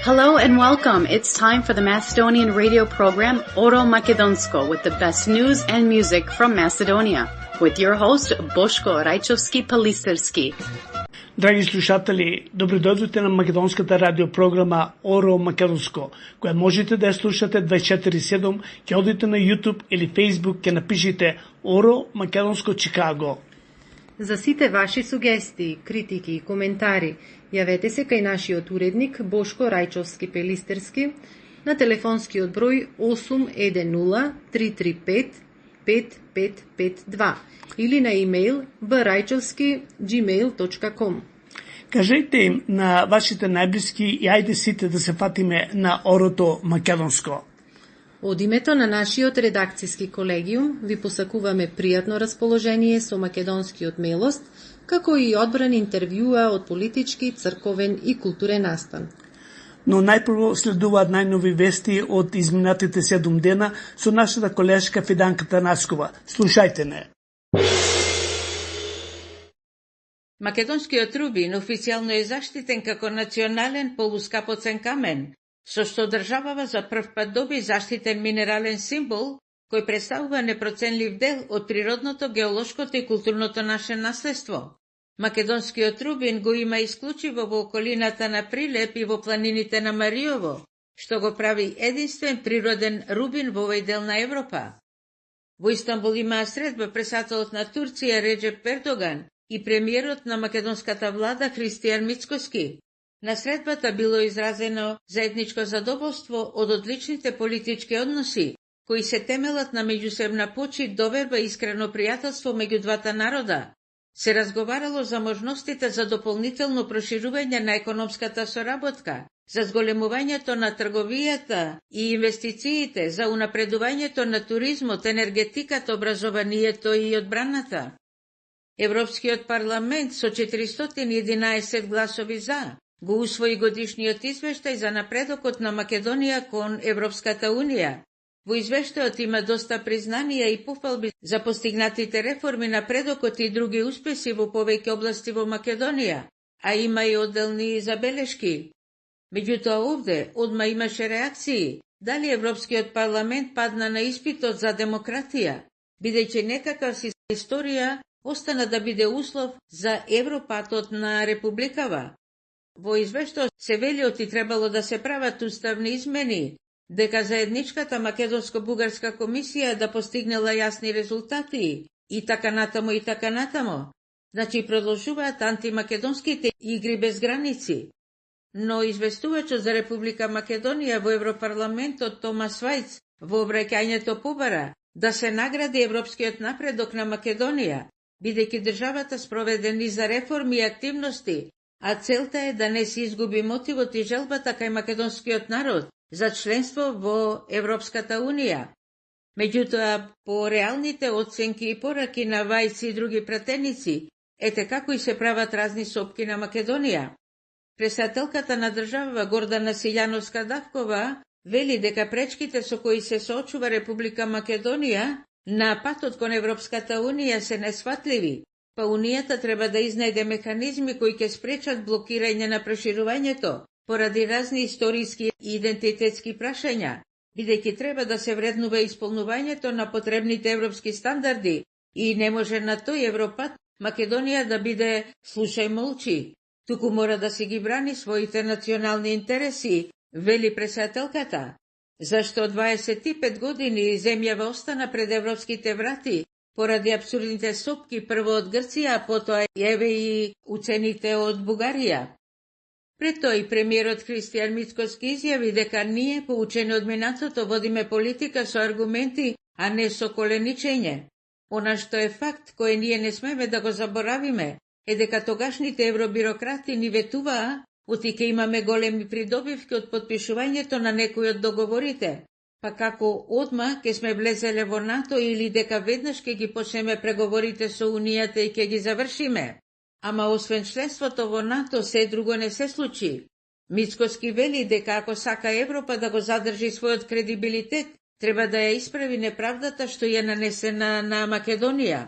Hello and welcome. It's time for the Macedonian radio program Oro Makedonsko with the best news and music from Macedonia. With your host Boško Rajčovski-Palisterski. Драги слушатели, добродојдовте на македонската радиопрограма Оро Македонско, која можете да ја слушате 24/7, ќе одите на YouTube или Facebook, ќе напишите Оро Македонско Чикаго. За сите ваши сугестии, критики и коментари, јавете се кај нашиот уредник Бошко Рајчовски-Пелистерски на телефонскиот број 810-335-5552 или на имејл braјчовски@gmail.com. Кажете им на вашите најблиски и ајде сите да се фатиме на Орото Македонско. Од името на нашиот редакцијски колегиум ви посакуваме пријатно расположение со македонскиот мелост, како и одбран интервјуа од политички, црковен и културен настан. Но најпрво следуваат најнови вести од изминатите 7 дена со нашата колешка Фиданка Танаскова. Слушајте не. Македонскиот рубин официјално е заштитен како национален полускапоцен камен, со што државава за прв пат доби заштитен минерален символ, кој представува непроценлив дел од природното, геолошкото и културното наше наследство. Македонскиот рубин го има исклучиво во околината на Прилеп и во планините на Мариово, што го прави единствен природен рубин во овој дел на Европа. Во Истанбул имаа средба председателот на Турција Реджеп Ердоган и премиерот на македонската влада Христијан Мицкоски. На средбата било изразено заедничко задоволство од одличните политички односи, кои се темелат на меѓусебна почит, доверба и искрено пријателство меѓу двата народа. Се разговарало за можностите за дополнително проширување на економската соработка, за зголемувањето на трговијата и инвестициите, за унапредувањето на туризмот, енергетиката, образованието и одбраната. Европскиот парламент со 411 гласови за го усвои годишниот извештај за напредокот на Македонија кон Европската Унија. Во извештајот има доста признанија и пофалби за постигнатите реформи, напредокот и други успеси во повеќе области во Македонија, а има и одделни забелешки. Меѓутоа овде одма имаше реакции, дали Европскиот парламент падна на испитот за демократија, бидејќи некаква си историја остана да биде услов за европатот на републикава. Во извештајот се вели оти требало да се прават уставни измени, дека заедничката македонско-бугарска комисија да постигнела јасни резултати и така натамо и така натамо. Значи продолжуваат антимакедонските игри без граници. Но известувачот за Република Македонија во Европарламентот Томас Вајц во обраќањето побара да се награди европскиот напредок на Македонија, бидејќи државата спроведе низ за реформи и активности, а целта е да не се изгуби мотивот и желбата кај македонскиот народ за членство во Европската Унија. Меѓутоа, по реалните оценки и пораки на Вајц и други пратеници, ете како и се прават разни сопки на Македонија. Председателката на држава Гордана Силјановска-Давкова вели дека пречките со кои се соочува Република Македонија на патот кон Европската Унија се несфатливи, па Унијата треба да изнајде механизми кои ќе спречат блокирање на проширувањето поради разни историски и идентитетски прашања, бидејќи треба да се вреднува исполнувањето на потребните европски стандарди и не може на тој Европат Македонија да биде слушај молчи, туку мора да си ги брани своите национални интереси, вели председателката. Зашто 25 години земјава остана пред европските врати, поради абсурдните сопки прво од Грција, а потоа еве и уцените од Бугарија. Пред тој премиерот Христијан Мицкоски изјави дека ние, поучени од минатото, водиме политика со аргументи, а не со коленичење. Она што е факт кој ние не смеме да го заборавиме, е дека тогашните евробирократи ни ветуваа, оти ке имаме големи придобивки од подпишувањето на некои од договорите, па како одма ке сме влезеле во НАТО или дека веднаш ке ги почнеме преговорите со Унијата и ке ги завршиме. Ама освен членството во НАТО се друго не се случи. Мицкоски вели дека ако сака Европа да го задржи својот кредибилитет, треба да ја исправи неправдата што ја нанесена на Македонија.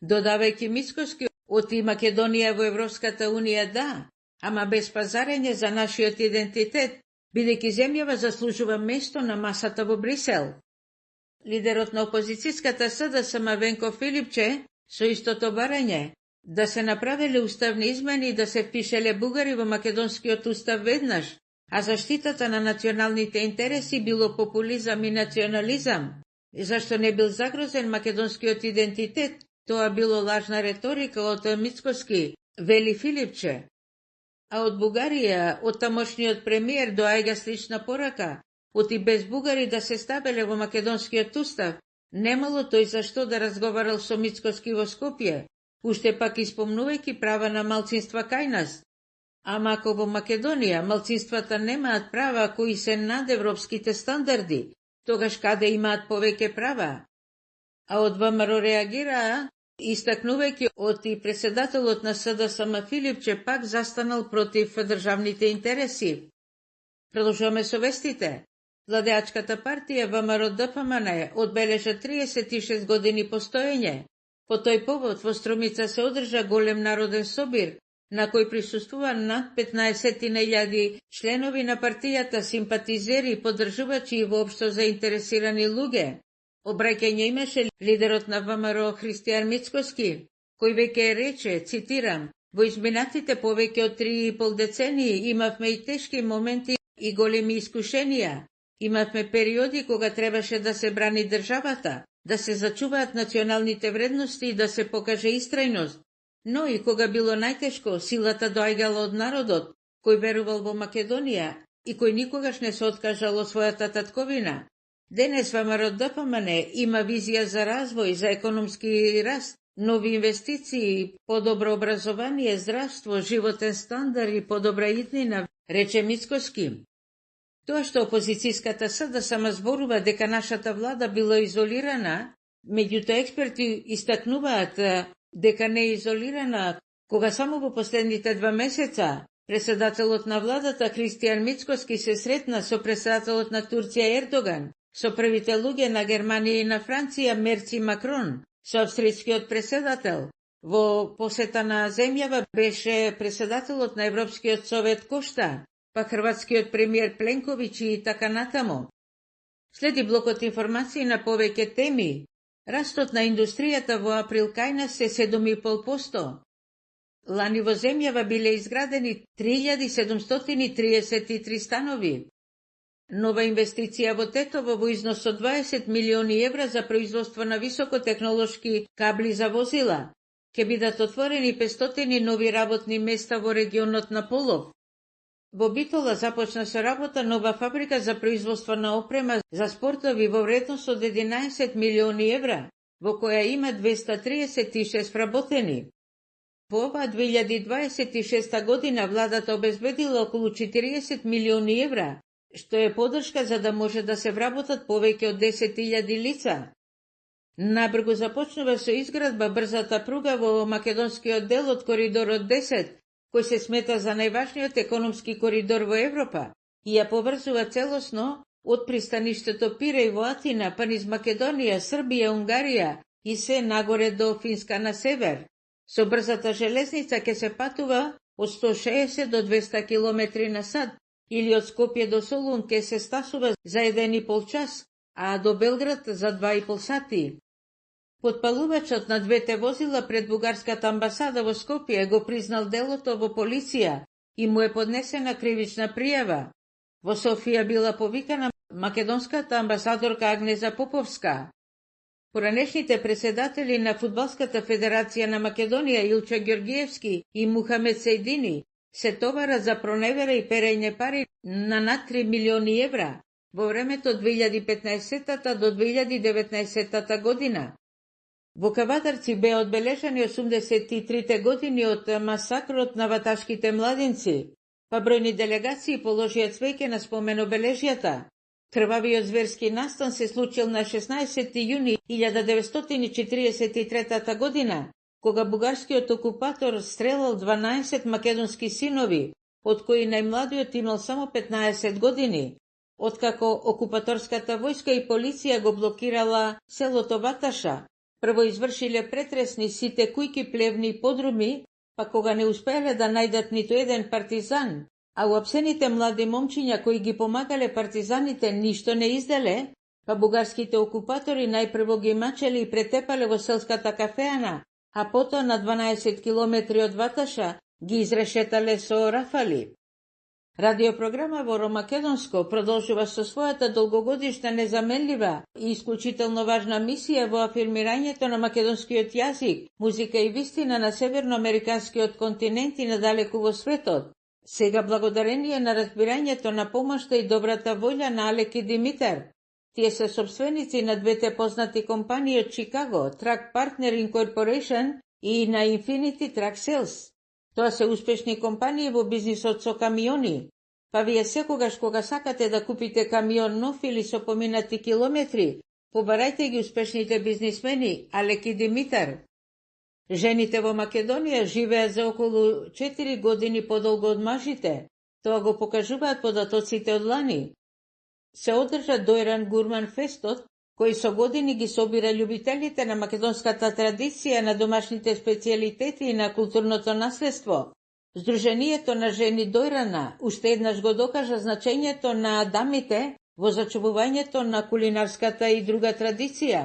Додавајќи Мицкоски, оти Македонија во Европската Унија да, ама без пазарење за нашиот идентитет, бидејќи земјава заслужува место на масата во Брисел. Лидерот на опозицијската СДСМ Венко Филипче со истото барање да се направеле уставни измени и да се впишеле бугари во македонскиот устав веднаш, а заштитата на националните интереси било популизам и национализам, зашто не бил загрозен македонскиот идентитет, тоа било лажна реторика од Мицкоски, вели Филипче. А од Бугарија, од тамошниот премиер доаѓа слична порака, оти без бугари да се стабеле во македонскиот устав, немало тој зашто да разговарал со Мицкоски во Скопје, уште пак испомнувајќи права на малцинства кај нас. Ама ако во Македонија малцинствата немаат права кои се над европските стандарди, тогаш каде имаат повеќе права? А од ВМРО реагираа, истакнувајќи оти председателот на СДСМ Филипче пак застанал против државните интереси. Продолжуваме со вестите. Владеачката партија ВМРО ДПМН одбележа 36 години постоење. По тој повод во Струмица се одржа голем народен собир, на кој присуствува над 15.000 членови на партијата, симпатизери, поддржувачи и воопшто заинтересирани луѓе. Обраќање имаше лидерот на ВМРО Христијан Мицкоски, кој веќе рече, цитирам, во изминатите повеќе од 3,5 децении имавме и тешки моменти и големи искушенија. Имавме периоди кога требаше да се брани државата, да се зачуваат националните вредности и да се покаже истрајност. Но и кога било најтешко, силата доаѓала од народот, кој верувал во Македонија и кој никогаш не се откажал од својата татковина. Денес ВМРО ДПМН има визија за развој, за економски раст, нови инвестиции, подобро образование, здравство, животен стандард и подобра иднина, рече Мицкоски. Тоа што опозицијската СДСМ зборува дека нашата влада била изолирана, меѓутоа експерти истакнуваат дека не е изолирана, кога само во последните 2 месеца председателот на владата Христијан Мицкоски се сретна со председателот на Турција Ердоган, со првите луѓе на Германија и на Франција Мерци Макрон, со австријскиот председател. Во посета на земјава беше председателот на Европскиот совет Кошта, па хрватскиот премиер Пленковиќ и така натаму. Следи блокот информации на повеќе теми. Растот на индустријата во април кај нас е 7,5%. Лани во земјава биле изградени 3733 станови. Нова инвестиција во Тетово во износ од 20 милиони евра за производство на високотехнолошки кабли за возила. Ке бидат отворени 500 нови работни места во регионот на Полов. Во Битола започна со работа нова фабрика за производство на опрема за спортови во вредност од 11 милиони евра, во која има 236 вработени. Во ова 2026 година владата обезбедила околу 40 милиони евра, што е поддршка за да може да се вработат повеќе од 10.000 лица. Набрзо започнува со изградба брзата пруга во македонскиот дел од коридорот 10, кој се смета за најважниот економски коридор во Европа и ја поврзува целосно од пристаништето Пиреј во Атина па низ Македонија, Србија, Унгарија и се нагоре до Финска на север. Со брзата железница ќе се патува од 160 до 200 км на сат или од Скопје до Солун ќе се стасува за 1,5 час, а до Белград за 2,5 сати. Потпалувачот на двете возила пред бугарската амбасада во Скопје го признал делото во полиција и му е поднесена кривична пријава. Во Софија била повикана македонската амбасадорка Агнеза Поповска. Поранешните председатели на Фудбалската федерација на Македонија Илча Ѓоргиевски и Мухамед Сејдини се товарат за проневера и перење пари на над 3 милиони евра во времето од 2015 до 2019 година. Во Кавадарци беа одбележани 83 години од масакрот на ваташките младинци, па бројни делегации положија цвеќе на спомен обележјата. Крвавиот зверски настан се случил на 16 јуни 1943 година, кога бугарскиот окупатор стрелал 12 македонски синови, од кои најмладиот имал само 15 години. Откако окупаторската војска и полиција го блокирала селото Ваташа, прво извршиле претресни сите кујки, плевни и подруми, па кога не успеале да најдат ниту еден партизан, а уапсените млади момчиња кои ги помагале партизаните ништо не изделе, па бугарските окупатори најпрво ги мачели и претепале во селската кафеана, а потоа на 12 километри од Ваташа ги изрешетале со рафали. Радиопрограма во Македонско продолжува со својата долгогодишна незаменлива и исклучително важна мисија во афирмирањето на македонскиот јазик, музика и вистина на северноамериканскиот континент и надалеку во светот. Сега благодарение на разбирањето на помошта и добрата волја на Алек и Димитар. Тие се собственици на двете познати компании од Чикаго, Track Partner Incorporation и на Infinity Track Sales. Тоа се успешни компании во бизнисот со камиони. Па вие секогаш кога сакате да купите камион нов или со поминати километри, побарајте ги успешните бизнисмени Алек и Димитар. Жените во Македонија живеат за околу 4 години подолго од мажите. Тоа го покажуваат податоците од лани. Се одржа Дојран Гурман Фестот, кој со години ги собира љубителите на македонската традиција, на домашните специјалитети и на културното наследство. Сдруженијето на жени Дојрана уште еднаш го докажа значењето на дамите во зачувувањето на кулинарската и друга традиција.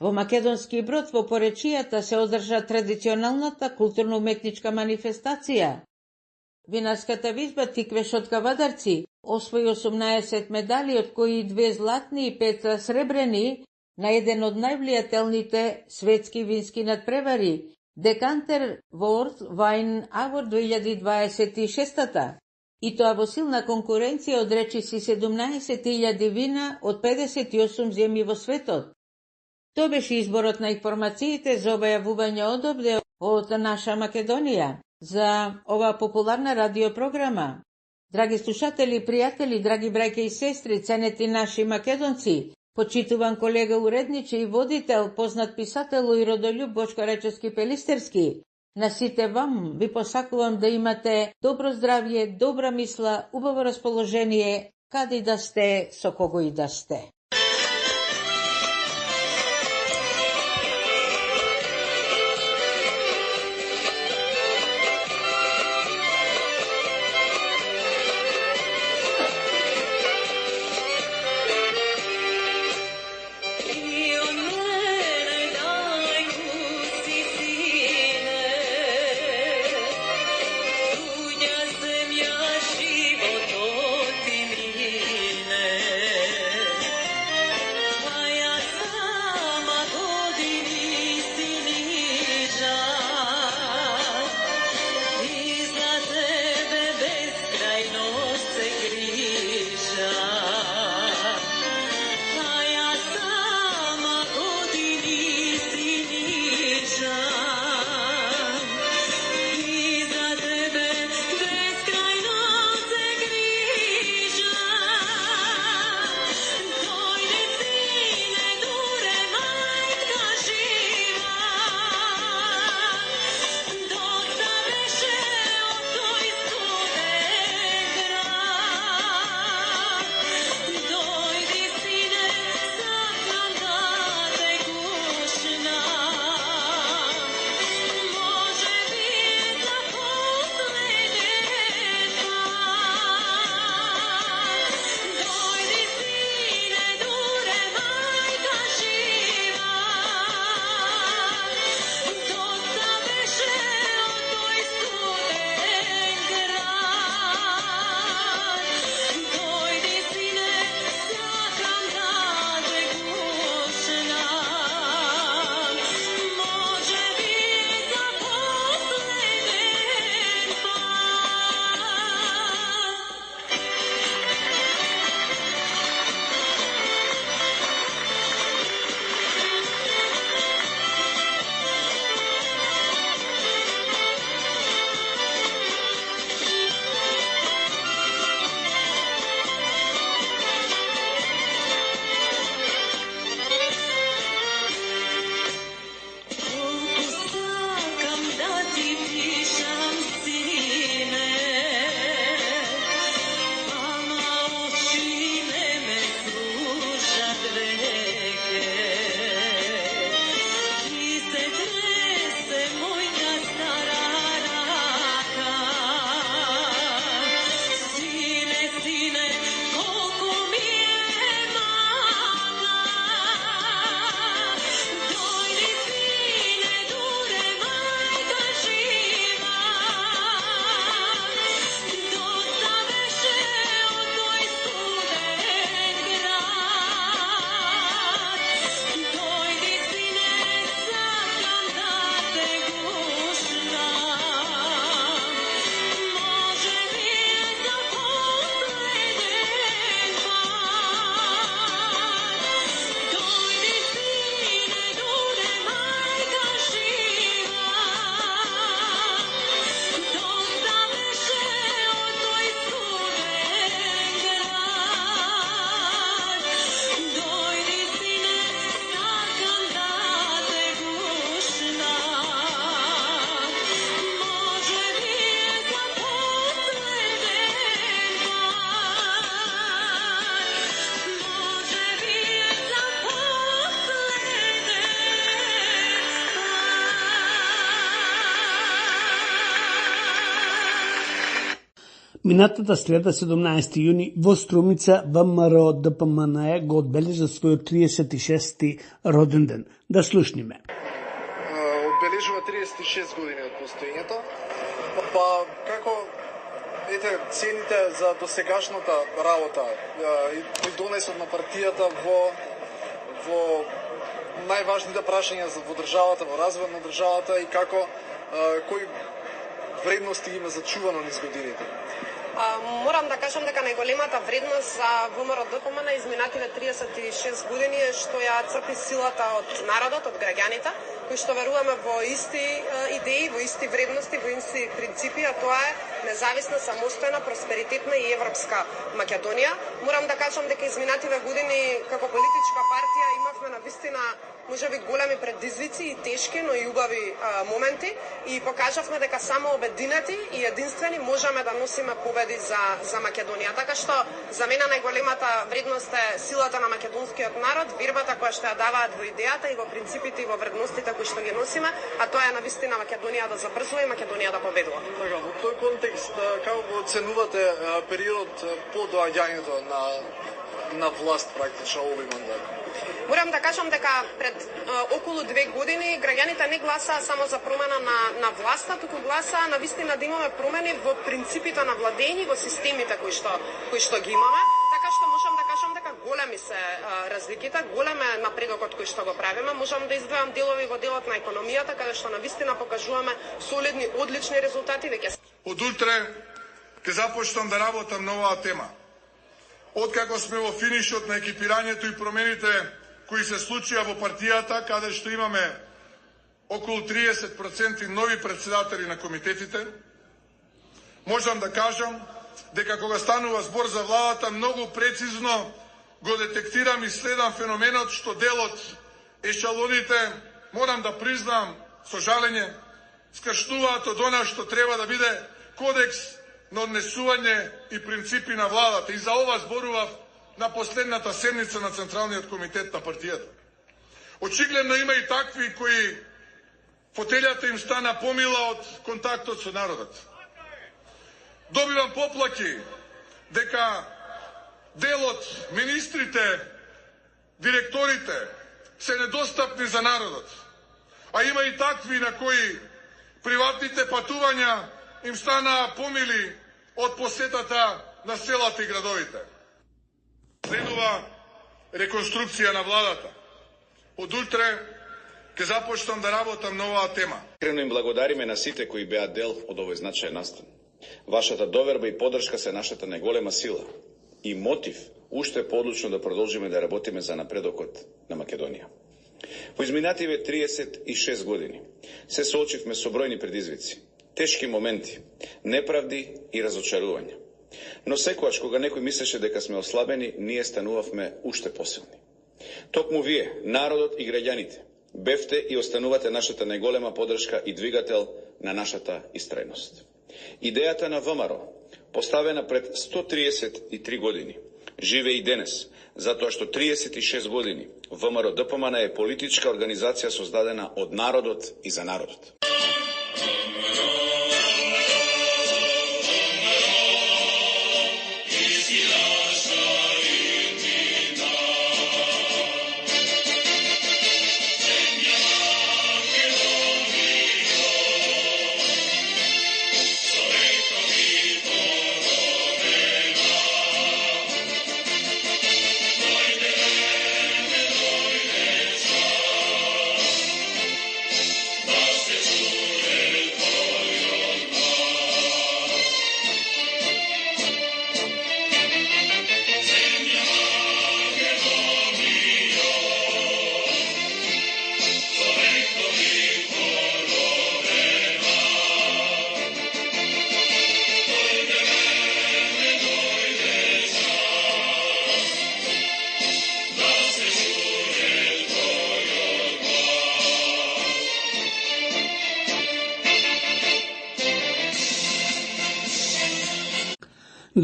Во Македонски Брод во поречијата се одржа традиционалната културно-уметничка манифестација. Винарската визба Тиквеш од Кавадарци освои 18 медали, од кои 2 златни и 5 сребрени, на еден од највлијателните светски вински надпревари, Decanter World Wine Award 2026-та, и тоа во силна конкуренција од речиси 17.000 вина од 58 земји во светот. Тоа беше изборот на информациите за објавување одобде од наша Македонија за оваа популарна радиопрограма. Драги слушатели, пријатели, драги браќа и сестри, ценети наши македонци, почитуван колега уредниче и водител, познат писател и родолюб Бошко Рајчовски Пелистерски, на сите вам ви посакувам да имате добро здравје, добра мисла, убаво расположение, каде и да сте, со кого и да сте. Минатата среда, 17 јуни, во Струмица, ВМРО ДПМНЕ го одбележа својот 36-ти роден ден. Да слушниме. Одбележува 36 години од постоењето. Па како цените за досегашната работа и придонесот на партијата во најважните прашања во државата, во развојот на државата и како кои вредности има зачувано низ годините? Морам да кажам дека најголемата вредност за ВМРО ДПМН изминативе 36 години е што ја црпи силата од народот, од граѓаните, кои што веруваме во исти идеи, во исти вредности, во исти принципи, а тоа е независна, самостојна, просперитетна и европска Македонија. Морам да кажам дека изминативе години како политичка партија имавме навистина можеби големи предизвици и тешки, но и убави моменти и покажавме дека само обединети и единствени можеме да носиме победи за Македонија. Така што за мене најголемата вредност е силата на македонскиот народ, вербата која што ја даваат во идејата и во принципите и во вредностите кои што ги носиме, а тоа е навистина Македонија да забрзува и Македонија да победува. Така, во тој контекст како го оценувате периодот по доаѓањето на власт практично овој мандат? Морам да кажам дека пред околу 2 години граѓаните не гласаа само за промена на власта, туку гласаа навистина да имаме промени во принципите на владење, во системите кои што ги имаме. Така што можам да кажам дека големи се разликите, голем е напредокот кој што го правиме. Можам да издвојам делови во делот на економијата, каде што навистина покажуваме солидни, одлични резултати веќе. Од утре ќе започнам да работам на оваа тема. Откако сме во финишот на екипирањето и промените кои се случија во партијата, каде што имаме околу 30% нови председатели на комитетите, можам да кажам дека кога станува збор за владата, многу прецизно го детектирам и следам феноменот што делот ешалоните, морам да признам со жалење, скршнуваат од она што треба да биде кодекс на однесување и принципи на владата. И за ова зборував на последната седница на Централниот комитет на партијата. Очигледно има и такви кои фотелјата им стана помила од контактот со народот. Добивам поплаки дека делот, министрите, директорите се недостапни за народот. А има и такви на кои приватните патувања им станаа помили од посетата на селата и градовите. Следува реконструкција на владата. Од утре ќе започнам да работам на оваа тема. Искрено им благодариме на сите кои беа дел од овој значаен настан. Вашата доверба и поддршка се нашата најголема сила и мотив уште поодлучно да продолжиме да работиме за напредокот на Македонија. Во изминативе 36 години се соочивме со бројни предизвици, тешки моменти, неправди и разочарувања. Но секогаш кога некој мислеше дека сме ослабени, ние станувавме уште посилни. Токму вие, народот и граѓаните, бевте и останувате нашата најголема поддршка и двигател на нашата истрајност. Идејата на ВМРО, поставена пред 133 години, живе и денес, затоа што 36 години ВМРО ДПМН е политичка организација создадена од народот и за народот.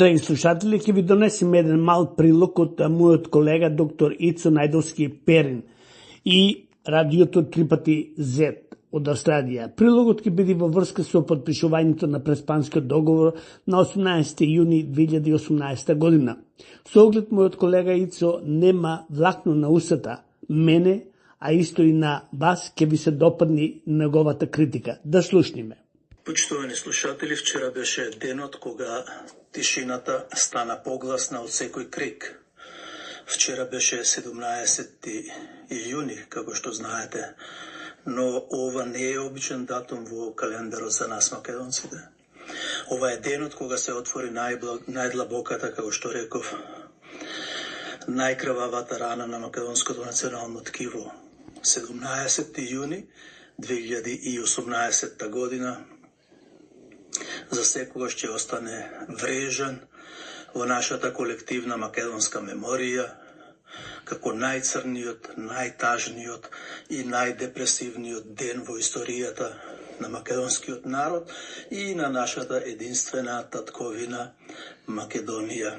Драги слушатели, ќе ви донесеме еден мал прилог од мојот колега доктор Ицо Најдовски Перин и радиото 3 пати Z. од Австралија. Прилогот ќе биде во врска со подпишувањето на Преспанскиот договор на 18 јуни 2018 година. Со оглед мојот колега Ицо нема влакно на устата, мене, а исто и на вас ќе ви се допадни неговата критика. Да слушниме. Почитувани слушатели, вчера беше денот кога тишината стана погласна од секој крик. Вчера беше 17 јуни, како што знаете, но ова не е обичен датум во календарот за нас македонците. Ова е денот кога се отвори најдлабоката, како што реков, најкрвавата рана на македонското национално ткиво. 17 јуни 2018 година за секогаш ќе остане врежан во нашата колективна македонска меморија како најцрниот, најтажниот и најдепресивниот ден во историјата на македонскиот народ и на нашата единствена татковина Македонија.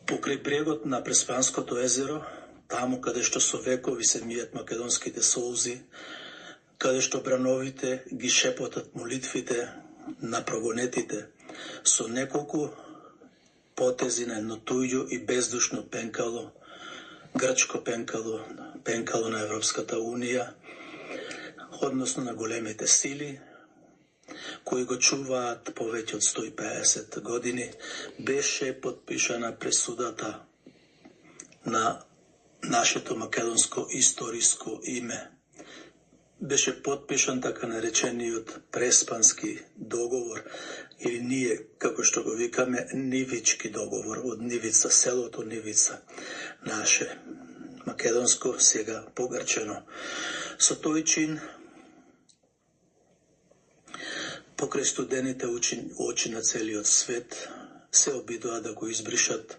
Покрај брегот на Преспанското езеро, таму каде што со векови се мијат македонските солзи, каде што брановите ги шепотат молитвите на прогонетите, со неколку потези на едно туѓо и бездушно пенкало, грчко пенкало, пенкало на Европската Унија, односно на големите сили, кои го чуваат повеќе од 150 години, беше подпишана пресудата на нашето македонско историско име. Беше подпишан така наречениот Преспански договор, или ние, како што го викаме, Нивички договор, од Нивица, селото Нивица, наше македонско, сега погрчено. Со тој чин, покрај студените очи на целиот свет, се обидоа да го избришат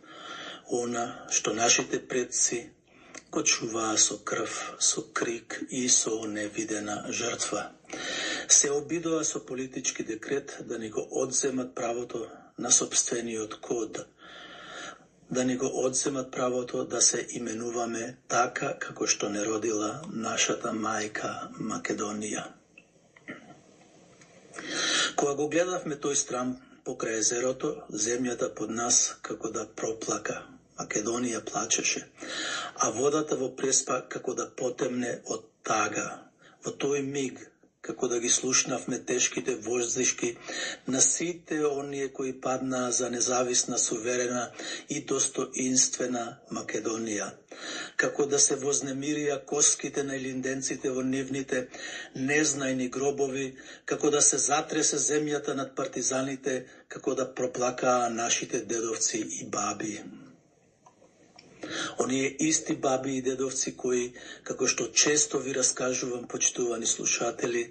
она што нашите предци го чуваа со крв, со крик и со невидена жртва. Се обидоа со политички декрет да ни го одземат правото на собствениот код, да ни го одземат правото да се именуваме така како што не родила нашата мајка Македонија. Кога го гледавме тој страм покрај езерото, земјата под нас како да проплака. Македонија плачеше, а водата во Преспа како да потемне од тага. Во тој миг, како да ги слушнавме тешките воздишки на сите оние кои паднаа за независна, суверена и достоинствена Македонија. Како да се вознемирија коските на илинденците во нивните незнајни гробови, како да се затресе земјата над партизаните, како да проплакаа нашите дедовци и баби. Оние исти баби и дедовци кои, како што често ви раскажувам, почитувани слушатели,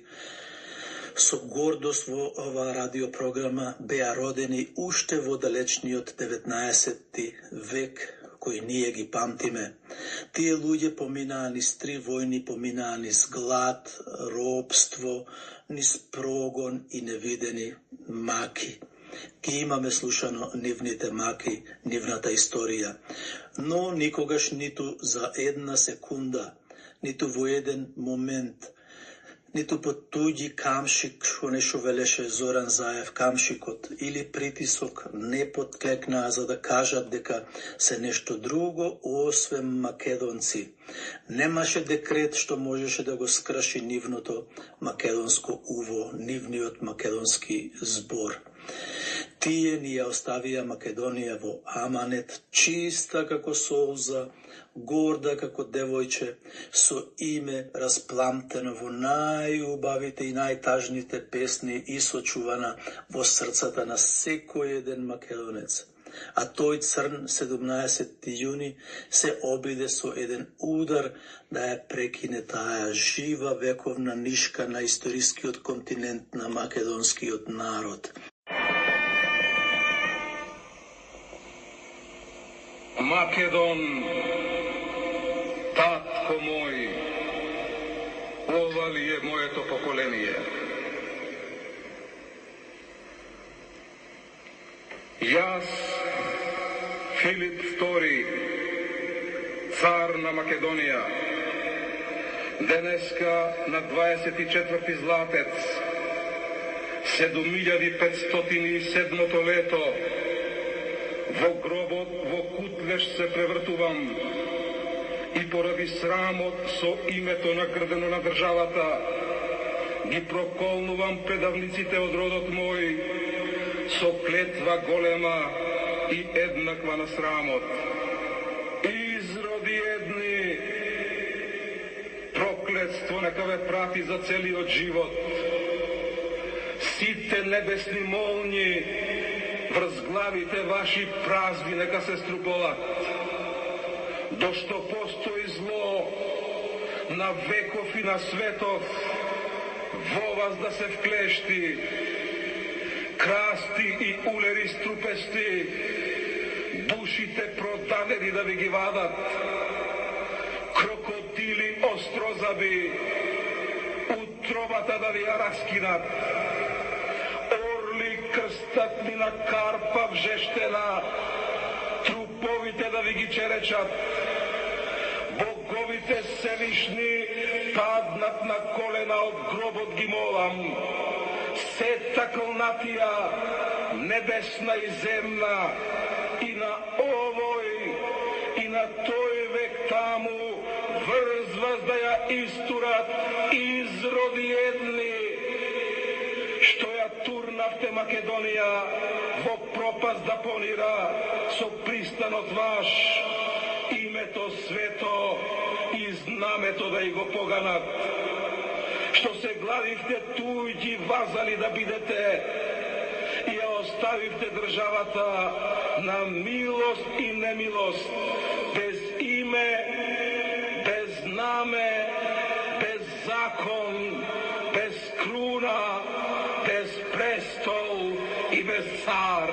со гордост во оваа радиопрограма беа родени уште во далечниот 19 век, кои ние ги памтиме. Тие луѓе поминаа низ 3 војни, поминаа низ глад, робство, низ прогон и невидени маки. Ги имаме слушано нивните маки, нивната историја, но никогаш ниту за една секунда, ниту во еден момент, ниту по туѓи камшик, што нешто велеше Зоран Заев, камшикот или притисок, не подклекнаа за да кажат дека се нешто друго, освен македонци. Немаше декрет што можеше да го скрши нивното македонско уво, нивниот македонски збор. Тие ни ја оставија Македонија во аманет, чиста како солза, горда како девојче, со име распламтено во најубавите и најтажните песни и сочувана во срцата на секој еден македонец. А тој црн 17 јуни се обиде со еден удар да ја прекине таа жива вековна нишка на историскиот континент на македонскиот народ. Македон, татко мој, ова ли е моето поколение? Јас, Филип II, цар на Македонија, Денеска на 24 златец, 7507 лето, во гробот во кутлеш се превртувам и поради срамот со името наградено на државата ги проколнувам предавниците од родот мој со клетва голема и еднаква на срамот. Изроди едни, проклетство нека ве прати за целиот живот. Сите небесни молњи врз главите ваши празби нека се струполат. Дошто постои зло на веков и на светов, во вас да се вклешти, красти и улери струпести, душите продадени да ви ги вадат, крокодили острозаби, утробата да ви ја раскинат, орли крстат ни на карпа вжештена, труповите да ви ги черечат, боговите севишни паднат на колена од гробот ги молам, сета клнатија, небесна и земна, и на овој, и на тој век таму, врз вас да ја истурат изроди едни, што ја турнавте Македонија во пропаст да понира со пристанот ваш, името свето и знамето да и го поганат. Што се гладивте туѓи вазали да бидете и ја оставивте државата на милост и немилост, без име, без знаме, без закон, без круна, без престол и без цар.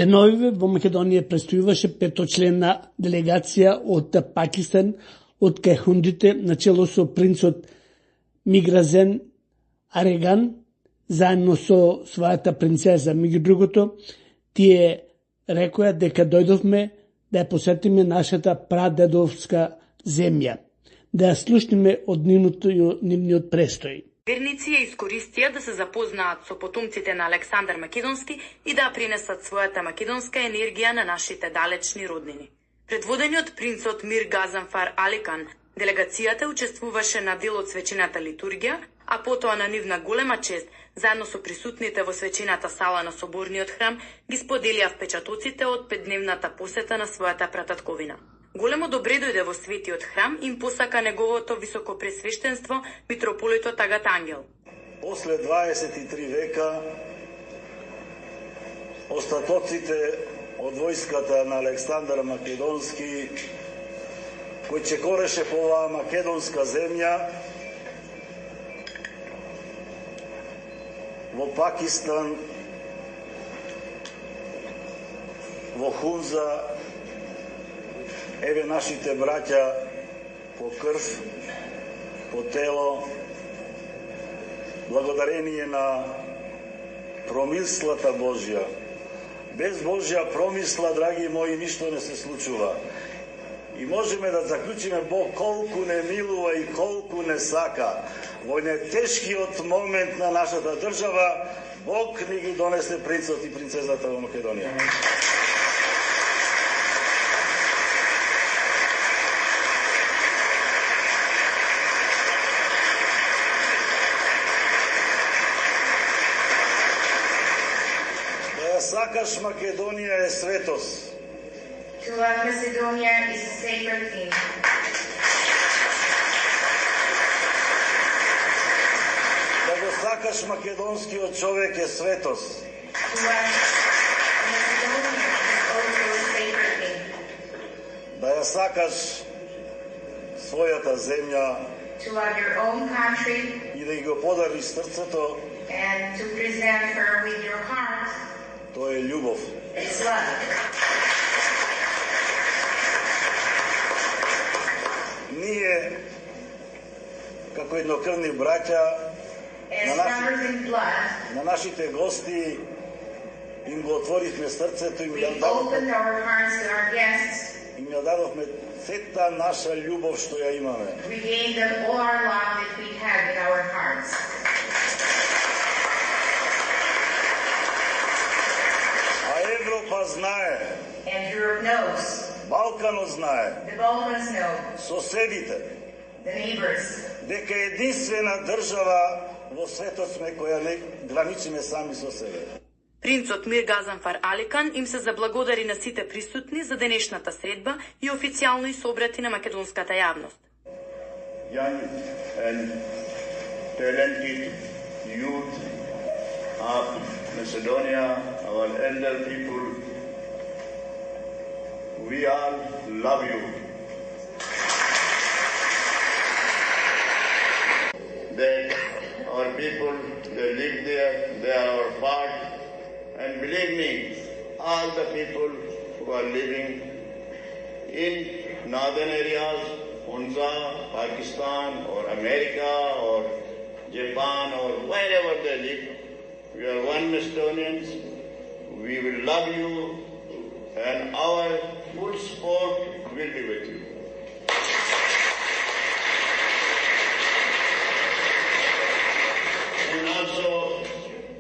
Деновиве во Македонија престојуваше петочлена делегација од Пакистан, од кај начело со принцот Мигразен Ареган, заедно со својата принцеза. Меѓу другото, тие рекоа дека дојдовме да ја посетиме нашата прадедовска земја, да ја слушнеме од нивниот престој. Верници ја искористија да се запознаат со потомците на Александар Македонски и да принесат својата македонска енергија на нашите далечни роднини. Предводени од принцот Мир Газанфар Аликан, делегацијата учествуваше на дел од свечената литургија, а потоа на нивна голема чест, заедно со присутните во свечената сала на Соборниот храм, ги споделија впечатоците од 5-дневната посета на својата прататковина. Големо добре дојде во светиот храм и им посака неговото високопресвештенство митрополитот Агат Ангел. После 23 века остатоците од војската на Александар Македонски, кој чекореше по оваа македонска земја, во Пакистан, во Хунза, еве нашите браќа по крв, по тело, благодарение на промислата Божја. Без Божја промисла, драги мои, ништо не се случува. И можеме да заклучиме Бог колку не милува и колку не сака. Во нетешкиот момент на нашата држава, Бог ни ги донесе принцот и принцезата во Македонија. Да ја сакаш Македонија е светост. To love Macedonia is a sacred thing. Да го сакаш македонскиот човек е светост. To love Macedonia is also a sacred thing. Да ја сакаш својата земја To love your own country и да ги го подариш срцето, and to present her with your heart, тоа е љубов. it's love. Ние, како еднокрвни браќа, As brothers in blood, на нашите гости им го отворивме срцето, им we ја opened our hearts to our guests. ја дадовме сета наша љубов што ја имаме. We gave them all our love that we have in our hearts. А Европа знае, And Europe knows, Балканот знае, the Balkans know, соседите, the neighbors, дека единствена држава во светот сме која не граничиме сами со себе. Принцот Мир Газанфар Аликан им се заблагодари на сите присутни за денешната средба и официјално и собрати на македонската јавност. Young and talented youth of Macedonia, our elder people, we all love you. Our people, they live there, they are our part, and believe me, all the people who are living in northern areas, Hunza, Pakistan, or America, or Japan, or wherever they live, we are one Macedonians, we will love you, and our full support will be with you. And also,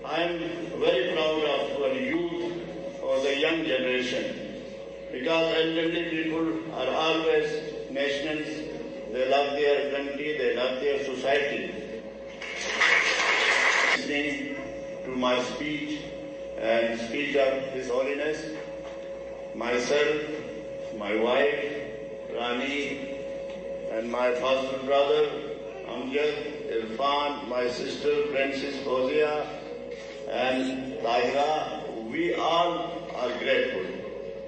I am very proud of our youth or the young generation, because elderly people are always nationals. They love their country, they love their society. Listening to my speech and speech of His Holiness, myself, my wife, Rani, and my foster brother, Amjad, Irfan, my sister, Princess Fozia, and Tahira, we all are grateful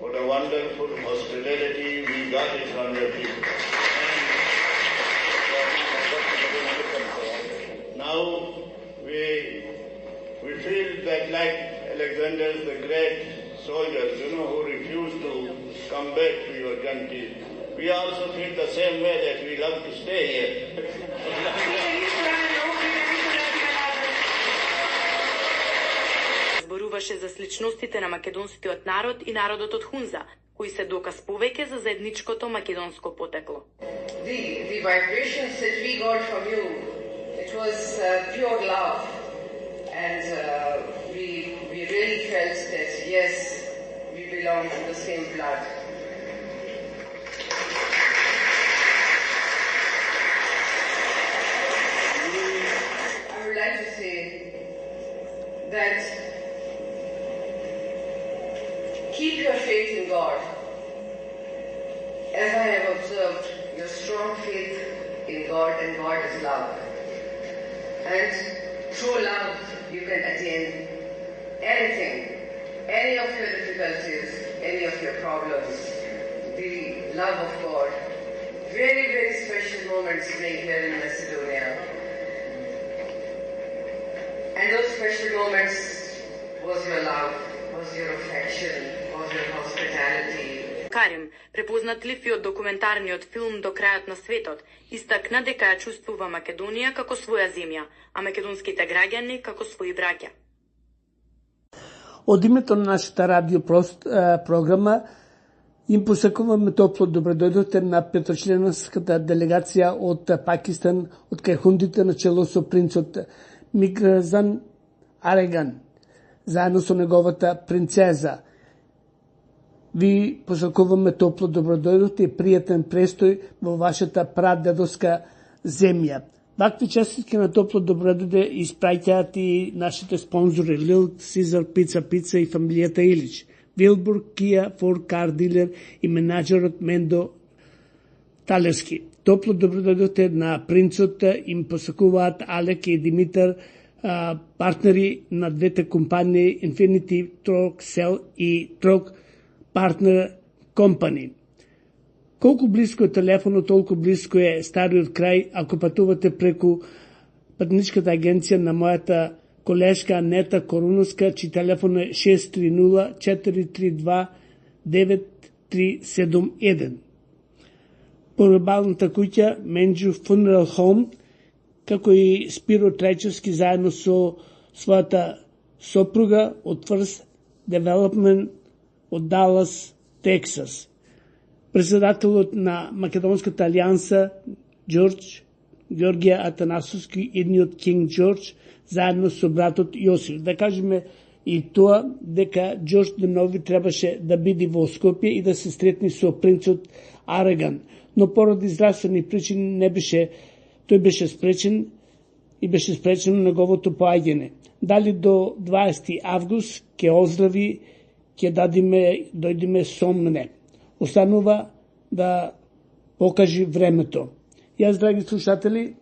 for the wonderful hospitality we got it from your people. Now we feel that like Alexander the Great soldiers, who refused to come back to your country, we also feel the same way that we love to stay here. Зборуваше за сличностите на македонскиот народ и народот од Хунза, кои се доказ повеќе за заедничкото македонско потекло. The vibrations that we got from you, it was pure love, and we really felt that yes, we belong to the same blood. I would like to say that keep your faith in God. As I observed your strong faith in God, and God is love. And through love, you can attain anything, any of your difficulties, any of your problems. The love of God. Very, very special moments being here in Macedonia. And those special moments was your love, was your affection, was your hospitality. Карим, препознат лив и од документарниот филм До крајот на светот, истакна дека ја чувствува Македонија како своја земја, а македонските граѓани како своји браќа. Од името на нашата радио програма им посакуваме топло добродојдовте на петочленската делегација од Пакистан, од кај на чело со принцот Миргазан Ареган, заедно со неговата принцеза. Ви посакуваме топло добродојдовте и пријатен престој во вашата прадедовска земја. Вакви честитки на топло добродојде испраќаат и нашите спонзори Little Caesar Pizza и фамилијата Илич, Wilbur Kia Ford Car Dealer и менаџерот Мендо Талески. Топло добродојдовте на принцот, им посакуваат Алек и Димитар, партнери на двете компании Infinity Truck Cell и Truck Partner Company. Колку близко е телефонот, толку близко е стариот крај ако патувате преку патничката агенција на мојата колешка Анета Коруновска, чиј телефон е 630-432-9371. Погребалната куќа Менџу Funeral Home, како и Спиро Трајчевски заедно со својата сопруга од First Development од Далас, Тексас. Председателот на Македонската алијанса Ѓорѓија Атанасовски, едниот Кинг Ѓорџ, заедно со братот Јосиф. Да кажеме и тоа дека Ѓорџ Денови требаше да биде во Скопје и да се сретни со принцот Ареган, но поради здравствени причини тој беше спречен и беше спречено неговото поаѓање. Дали до 20 август ќе оздрави, ќе дојдеме со мене. Останува да покажи времето. Јас, драги слушатели,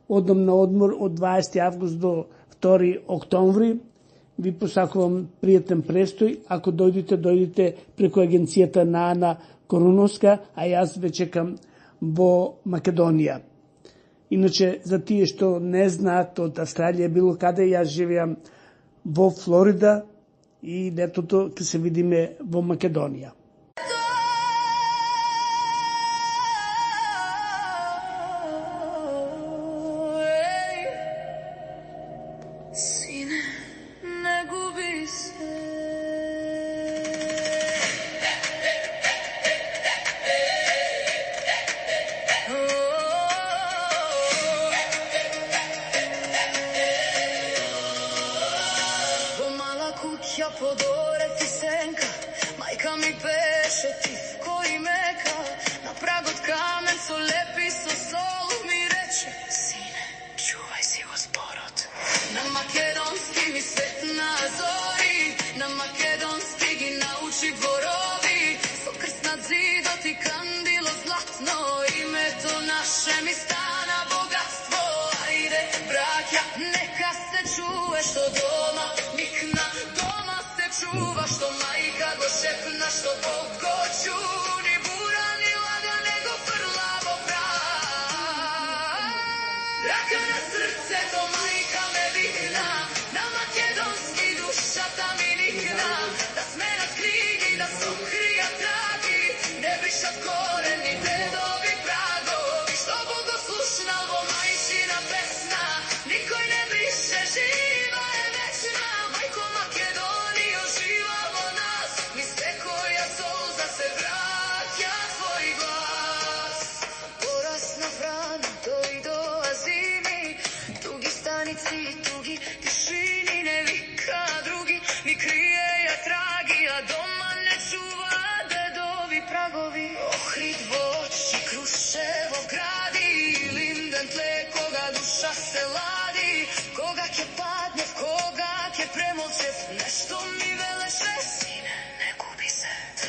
одам на одмор од 20 август до 2 октомври. Ви посакувам пријатен престој. Ако дојдете преку агенцијата на Ана Коруновска, а јас ве чекам во Македонија. Иначе, за тие што не знаат од Австралија било каде, јас живеам во Флорида и летото ќе се видиме во Македонија.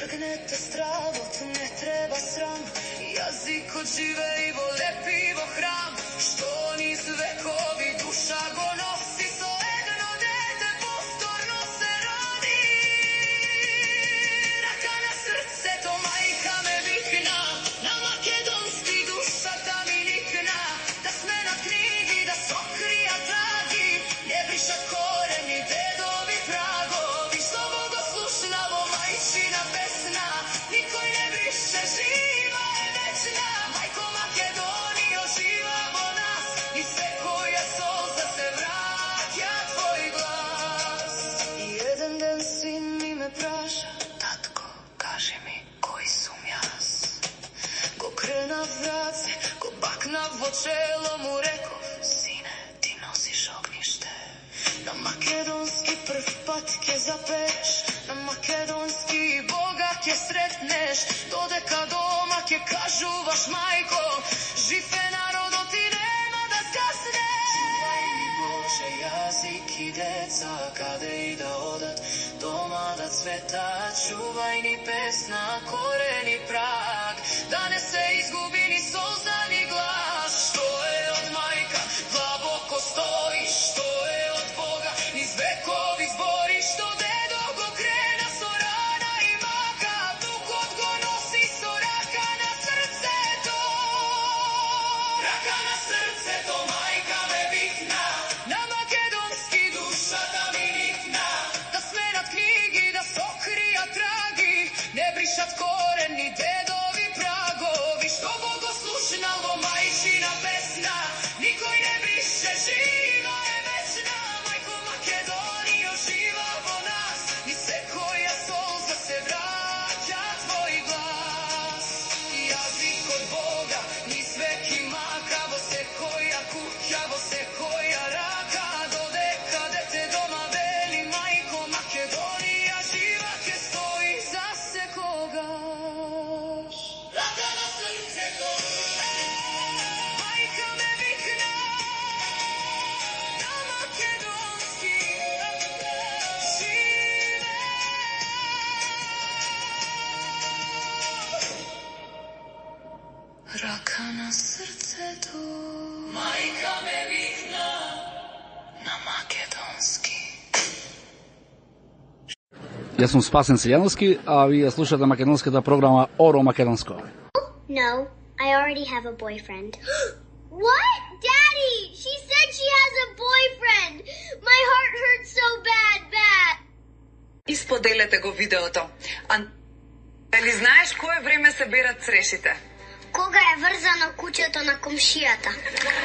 Тргнете стравот, не треба срам, Бог живее во лепи во храм, што низ векови душа го носи, со едно дете повторно се роди. Рака на срцето мајка ме викна, на македонски душата ми никна, да сме на книги, да сокрија траги, не бришат корени, дедови прагови, што богослушна во мајчина песна, никој не брише, жива е вечна. Мајко Македонијо, жива во нас, и секоја солза се враќа твој глас. И еден ден син ми ме праша, татко, кажи ми, кој сум јас? Го кренав раце, го бакнав во чело, му реков, сине, ти носиш огниште. На македонски прв пат ќе запееш, на македонски Бога ќе сретнеш, додека дома ќе кажуваш, мајко, жив е народот и нема да скаснеш. Чувај ми, Боже, јазик и деца, каде и да одат, дома да цветат. Чувај ни песна, корен и праг, да не се изгуби ни солза ни глас. Што е од мајка, длабоко стои, што е од Бога, низ векови збори, што дедо го крена со рана и мака, духот го носи со рака на срцето. Рака на срцето, мајка ме викна, на македонски душата ми никна, да сме над книги, да сокрија траги, не бришат корени, дедови прагови, што богослушна во мајчина песна, никој не брише, жива е вечна. Мајко Македонијо, жива во нас, и секоја солза се враќа твој глас. Јазик од Бога, низ век и мака, во секоја куќа, во секоја рака, додека дете дома вели, мајко Македонија, жива ќе стои за секогаш. Рака на срцето, мајка ме викна, на македонски, живе. Рака на срцето, мајка ме викна, на македонски. Јас сум Спасен Селјановски, а вие слушате македонската програма Оро Македонско. No, I already have a boyfriend. What? Daddy! She said she has a boyfriend! My heart hurts so bad. Исподелете го видеото. Дали знаеш кое време се берат црешите? Кога е врзано куќето на комшијата?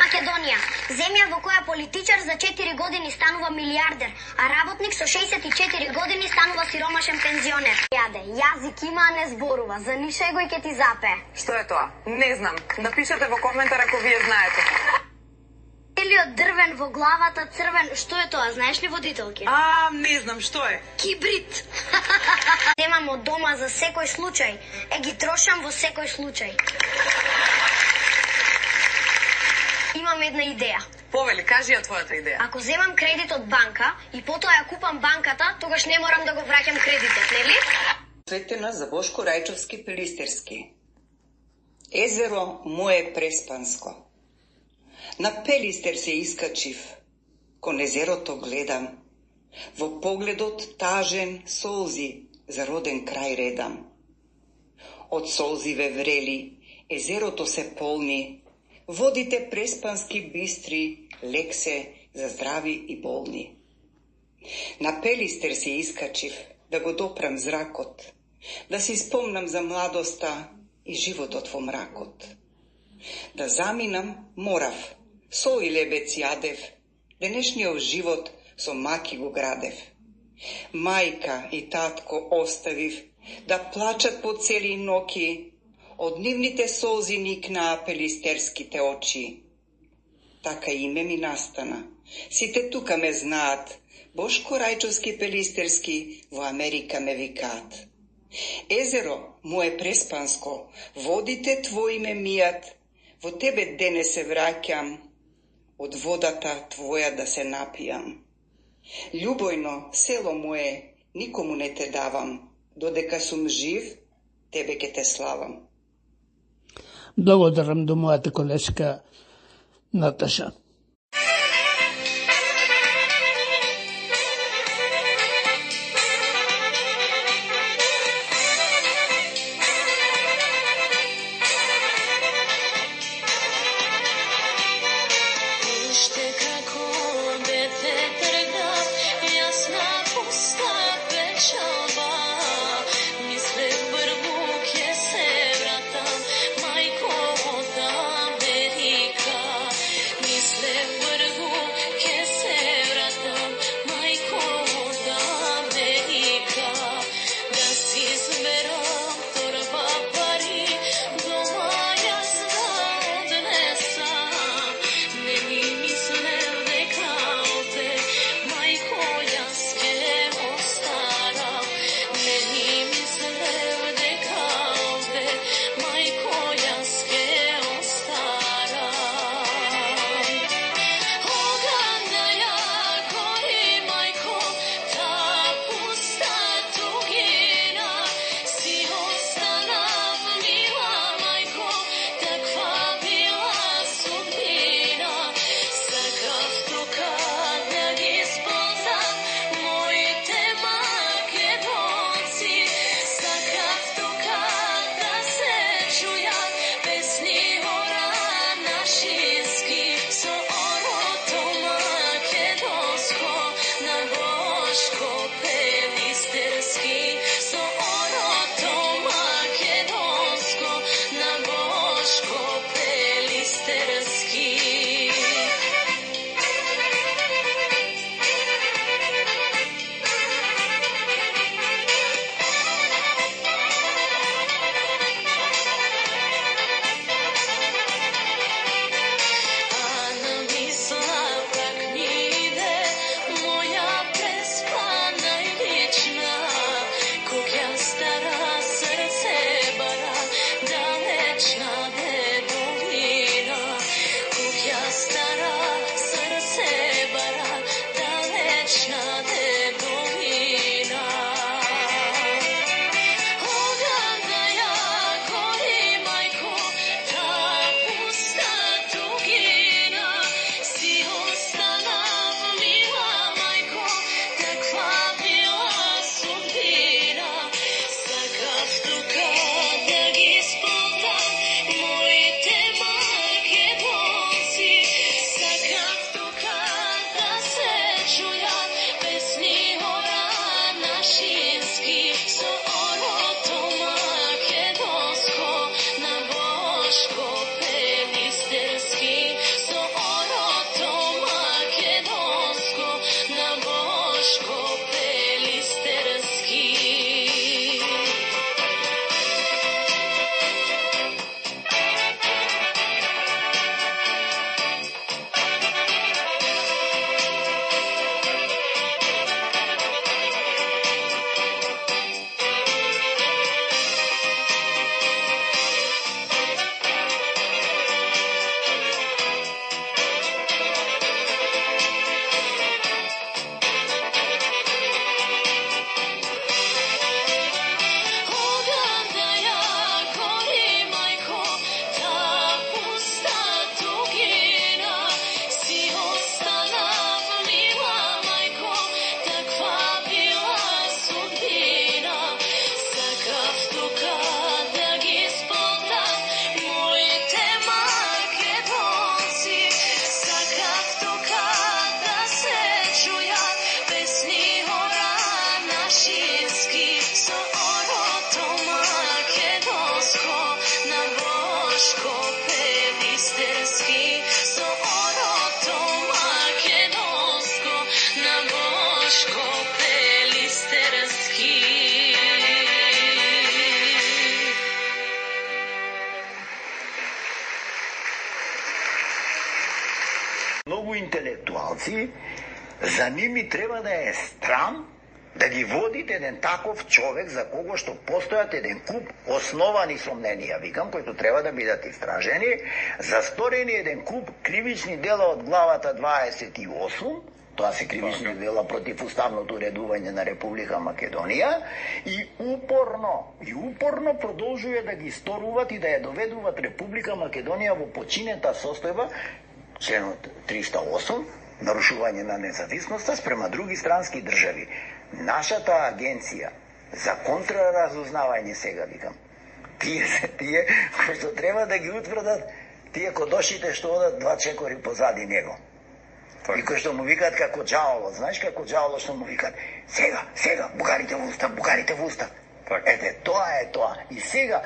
Македонија, земја во која политичар за 4 години станува милиардер, а работник со 64 години станува сиромашен пензионер. Јаде, јазик има, а не зборува. За нишеј го и ке ти запе. Што е тоа? Не знам. Напишете во коментар ако вие знаете. Елиот дрвен во главата, црвен. Што е тоа? Знаеш ли, водителки? Не знам, што е? Кибрид. Земам од дома за секој случај. Ги трошам во секој случај. Имам една идеја. Повели, кажи ја твојата идеја. Ако земам кредит од банка и потоа ја купам банката, тогаш не морам да го враќам кредитот, нели? Светена за Бошко Рајчовски Пелистерски. Езеро мое преспанско. На Пелистер се искачив, кон езерото гледам, во погледот тажен солзи за роден крај редам. Од солзиве врели, езерото се полни, водите преспански бистри, лек се за здрави и болни. На Пелистер се искачив, да го допрам зракот, да си спомнам за младоста и животот во мракот. Да заминам морав, со и лебец јадев, денешниот живот со маки го градев. Мајка и татко оставив, да плачат по цели ноки, од нивните солзи никнаа пелистерските очи. Така име ми настана, сите тука ме знаат, Бошко Рајчовски Пелистерски во Америка ме викаат. Езеро мое преспанско, водите твои ме мијат, во тебе дене се враќам, од водата твоја да се напијам. Љубојно, село мое, никому не те давам, додека сум жив, тебе ке те славам. Благодарам до мојата колешка Наташа. Многу интелектуалци, за ними треба да е страм да ги водите еден таков човек за кого што постојат еден куп основани сомненија, викам, кои треба да бидат истражени, за сторени еден куп кривични дела од главата 28, Тоа се кривични дела против уставното уредување на Република Македонија и упорно продолжува да ги сторуваат и да ја доведуваат Република Македонија во починета состојба, членот 308, нарушување на независноста спрема други странски држави. Нашата агенција за контраразузнавање, сега викам, тие кои што треба да ги утврдат, тие кодошите што одат два чекори позади него. И кои што му викаат како џаолот, знаеш како џаолот што му викаат, сега, бугарите во устав. Ете, тоа е тоа. И сега,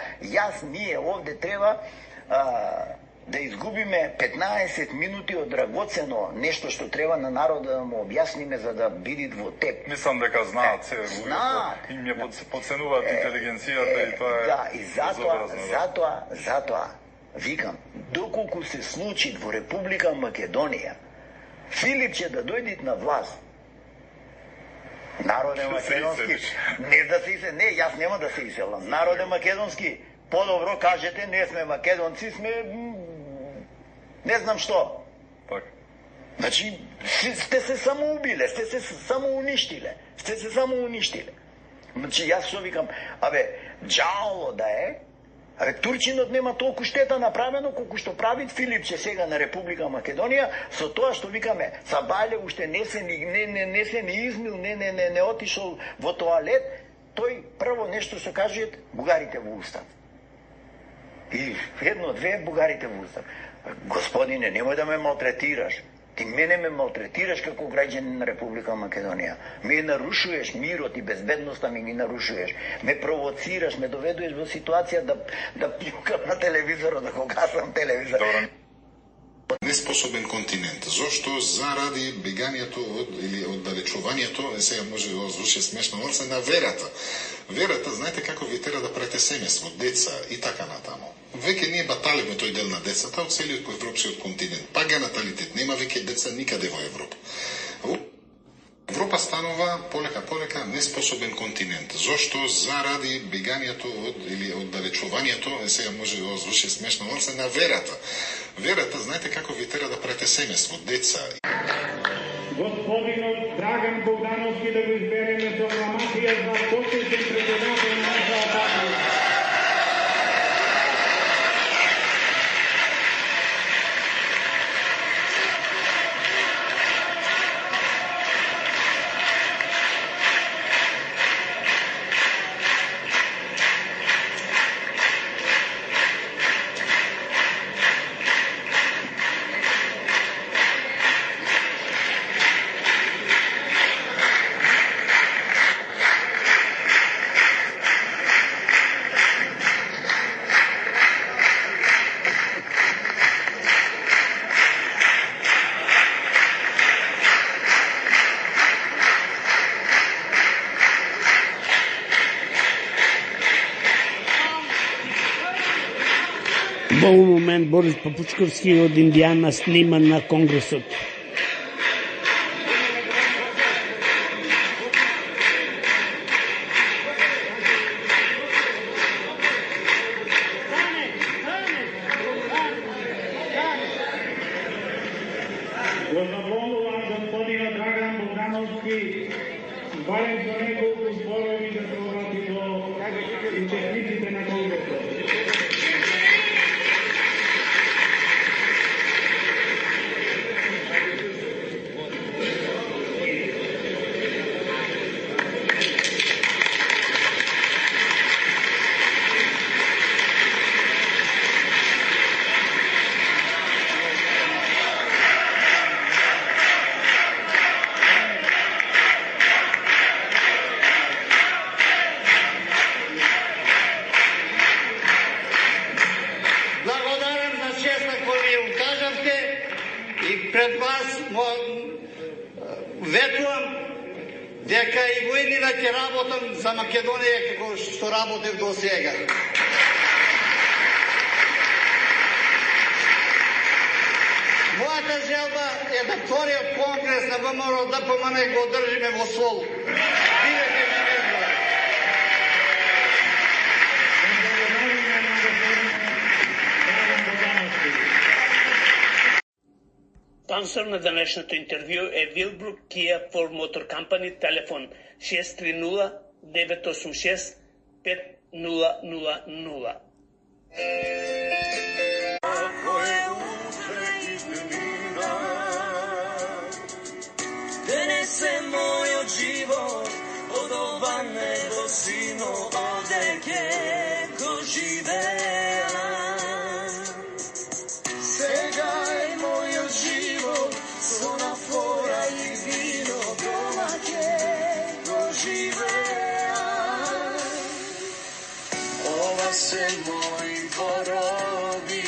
ние овде треба да изгубиме 15 минути од драгоцено нешто што треба на народот да му објасниме за да биде во тек. Мислам дека знаат се. Знаат. И ми подценуваат интелигенцијата и тоа е. Да, и затоа викам, доколку се случи во Република Македонија Филипче да дојдит на власт, народе македонски, јас нема да се иселам. Народе македонски, подобро кажете, не сме македонци, сме не знам што. Значи, сте се самоубиле, сте се самоуништиле. Значи, јас што викам, џаоло да е, Турчинот нема толку штета направено колку што прави Филипче сега на Република Македонија, со тоа што викаме, Сабајле уште не се ни измил, не отишол во тоалет, тој прво нешто што кажат, бугарите во устав. И едно, две, бугарите во устав. Господине, немој да ме малтретираш. Ти мене ме малтретираш како граѓанин на Република Македонија. Ме нарушуваш мирот и безбедноста, ми ги нарушуваш. Ме провоцираш, ме доведуваш во ситуација да пјукам на телевизорот, да го гасам телевизорот. Неспособен континент. Зошто? Заради бегањето или оддалечувањето, сега може да звучи смешно, на верата. Верата, знаете како ви тера да правите семејство, деца и така натаму. Веќе ние баталиме тој дел на децата од целиот европскиот континент. Пага наталитет, нема веќе деца никаде во Европа. Европа станува полека неспособен континент. Зошто? Заради бегањето или оддалечувањето, сега може да звучи смешно, на верата. Верата, знаете како ви тера да правите семејство, деца. Господинот Драган Богдановски да го избереме со акламација за почетен председател на нашата партија. Во овој момент Борис Папучковски од Индијана снима на Конгресот. Го замолувам господина Драган Богдановски, барем со неколку зборови да се обрати до учесниците на Конгресот. Пред вас ветувам дека и војнина ќе работам за Македонија како што работев до сега. Мојата желба е да вториот конгрес на ВМРО ДПМН го одржиме во Сол. Спонсор на денешното интервју е Wilbrook Kia Ford Motor Company, телефон 630-986-5000. Denese mojo život od obane do sino odeke ko živea. Сега е мојот живот со нафора и вино дома ќе го живеа. Ова се мои зборови,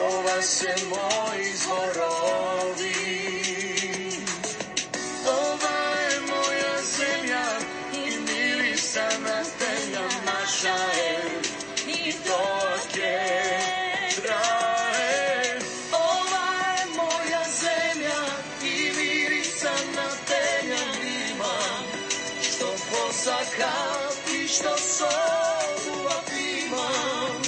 ова се мои зборови. Ова е моја земја и мириса на земја наша е и тоа ќе трае. Ова е моја земја и мириса на земја има, што посакав и што сонував имам.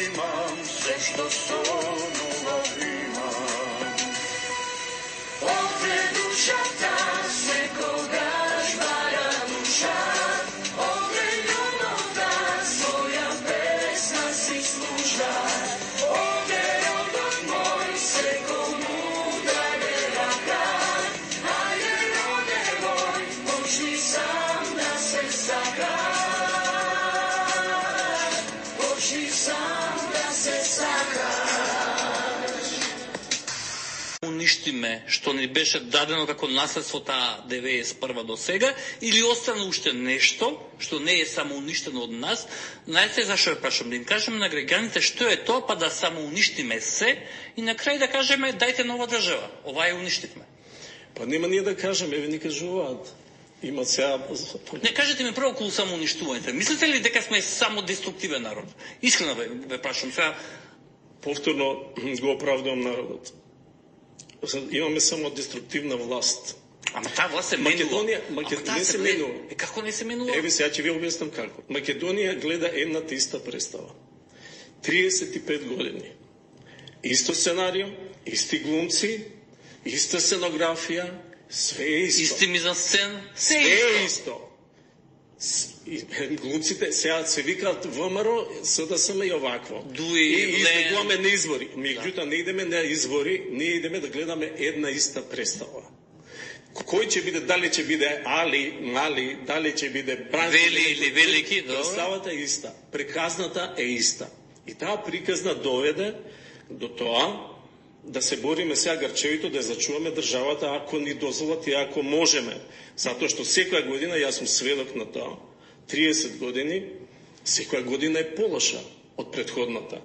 Имам се што сонував имам. Овде душата секогаш бара душа, овде љубовта своја песна си слуша. Овде родот мој секому даде рака, ајде роде мој, почни сам да се сакаш, почни сам да се сакаш. Уништиме што ни беше дадено како наследство таа 91 до сега, или остана уште нешто што не е само уништено од нас. Знаете зашо ја прашам? Да им кажеме на граѓаните што е тоа, па да само уништиме се и на крај да кажеме дајте нова држава. Ова ја уништивме. Па нема ние да кажеме, еве ни кажуваат. Има сега... Не кажете ми прво околу само уништувањето. Мислите ли дека сме само деструктивен народ? Искрено ве прашам сега. Повторно го оправдувам народот. Имаме само деструктивна власт. Ама таа власт се менува. Македонија не се менува. Како не се менува? Еве сега ќе ви објаснам како. Македонија гледа едната иста представа. 35 години. Исто сценарио, исти глумци, иста сценографија, све е исто. Исти мизансцен, све е исто. Глумците сега се викаат ВМРО, СДСМ и овакво. И избегуваме на избори. Меѓутоа не идеме на избори, ние идеме да гледаме една иста представа. Кој ќе биде, дали ќе биде Али, Мали, дали ќе биде Бранко, Вели или Велики, представата е иста, приказната е иста. И таа приказна доведе до тоа да се бориме сега Гарчевито, да ја зачуваме државата ако ни дозволат и ако можеме. Затоа што секоја година, јас сум сведок на тоа, 30 години, секоја година е полоша од претходната.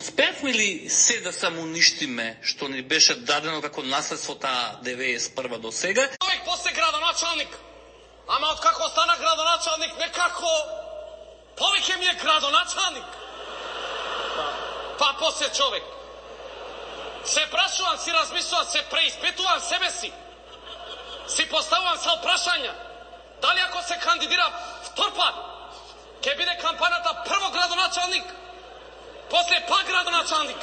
Спеавме ли се да само уништиме што ни беше дадено како наследство таа 91 до сега? Човек после градоначалник, ама откако стана градоначалник, некако повеќе ми е градоначалник. Па после човек. Се прашувам, си размислувам, се преиспитувам себе си. Си поставувам се прашања. Дали ако се кандидира втор пат, ќе биде кампаната прво градоначалник, после пак градоначалник.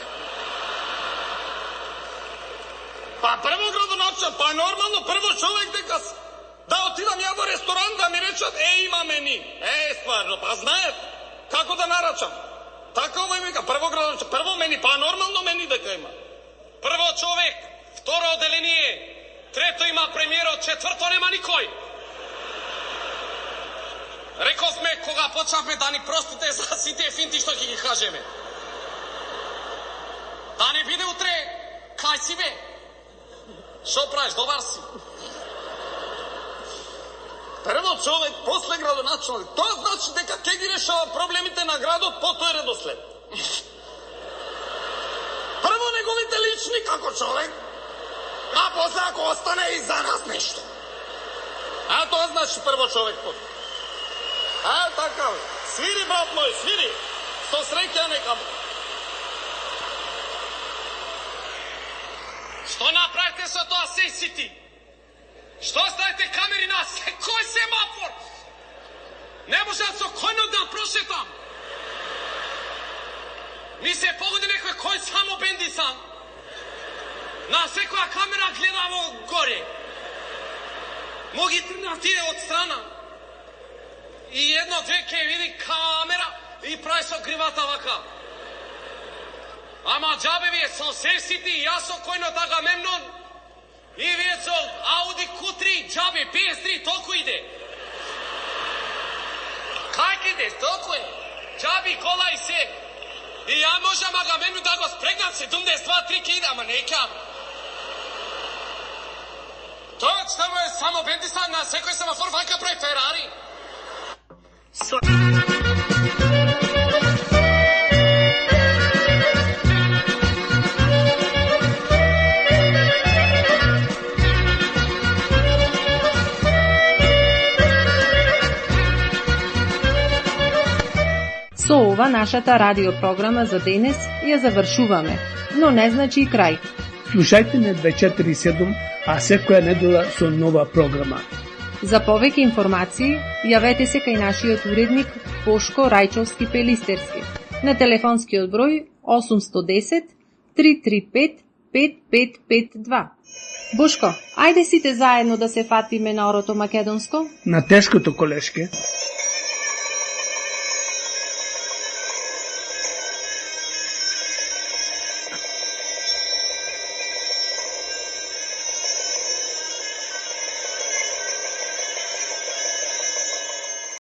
Па прво градоначалник, па нормално прво човек дека да отидам ја во ресторан да ми речат има мени. Стварно, па знаат како да нарачам. Така овој ми ка прво градоначалник, прво мени, па нормално мени дека има. Прво човек, второ оделение, трето има премиерот, четврто нема никој. Рековме кога почнавме да ни простите за сите финти што ќе ги кажеме. Да не биде утре, кај си бе? Шо правиш, добар си? Прво човек, после градоначалник. Тоа значи дека ќе ги решава проблемите на градот по тој редослед. Прво неговите лични како човек, а после ако остане и за нас нешто. А тоа значи прво човек под. А така, свири брат мој, свири. Со среќа нека. Што направите со тоа Сеј Сити? Што ставите камери на секој семафор? Не можат со којно да прошетам. Ми се погоди некој кој само бендисан. На секоја камера гледа во горе. Моги тргна тие од страна. И едно-две ке види камера и прави со гривата вака. Ама џабе вие со сесити и јас со којно Агамемнон и вие со Ауди Q3 џабе PS3 толку иде. Как иде, толку е. Џаби кола и се. И ја можам Агамемнон да го спрегнам 72-3 ке иде, ама некам. Тоа е само бендисан на секој семафор вака прави Ферари. Со ова нашата радиопрограма за денес ја завршуваме, но не значи и крај. Слушајте не 247, а секоја недела со нова програма. За повеќе информации, јавете се кај нашиот уредник Бошко Рајчовски Пелистерски на телефонскиот број 810 335 5552. Бошко, ајде сите заедно да се фатиме на орото македонско? На тешкото колешке.